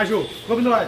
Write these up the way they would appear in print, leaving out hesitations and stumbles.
আসো গোবিন্দ ভাই।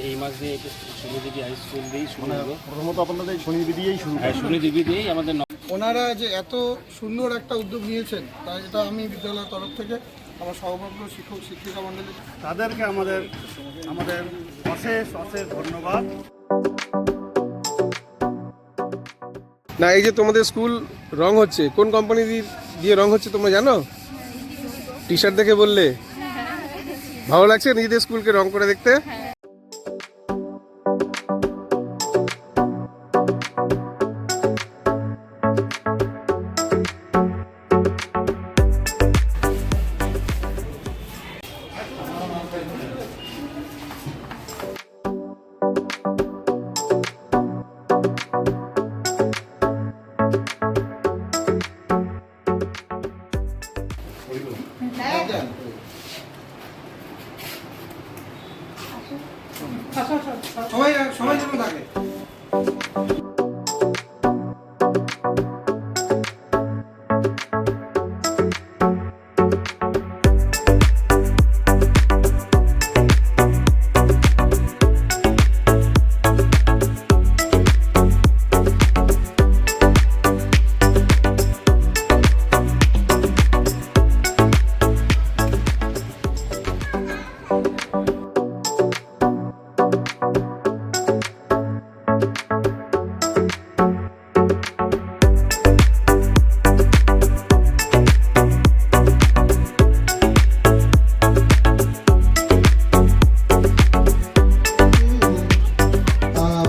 এই মাস দিয়ে শনিদেবী হাই স্কুল দিয়েই শুরু হবে। প্রথমত আপনাদের শনিদেবী দিয়েই শুরু। হ্যাঁ, শনিদেবী দিয়েই আমাদের। ওনারা যে এত সুন্দর একটা উদ্যোগ নিয়েছেন তাই এটা আমি বিদ্যালয়ের তরফ থেকে আমার সহভাগ্য শিক্ষক শিক্ষিকা মণ্ডলী তাদেরকে আমাদের অশেষ ধন্যবাদ। না, এই যে তোমাদের স্কুল রং হচ্ছে, কোন কোম্পানি দিয়ে রং হচ্ছে তোমরা জানো? টি শার্ট দেখে বললে ভালো লাগছে নিজেদের স্কুলকে রং করে দেখতে? সবাই যেন থাকে।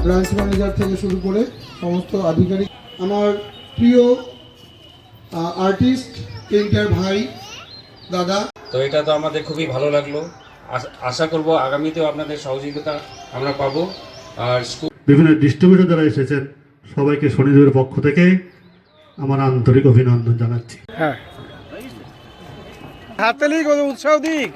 ব্রাঞ্চ ম্যানেজার থেকে শুরু করে সমস্ত আধিকারিক, আমার প্রিয় আর্টিস্ট পেইন্টার ভাই দাদা। তো এটা তো আমাদের খুবই ভালো লাগলো। আশা করব আগামীতেও আপনাদের সহযোগিতা আমরা পাবো। আর বিভিন্ন ডিস্ট্রিবিউটর যারা এসেছেন সবাইকে শনিদেবের পক্ষ থেকে আমার আন্তরিক অভিনন্দন জানাচ্ছি। হ্যাঁ, হাততালি উৎসাহ দিক।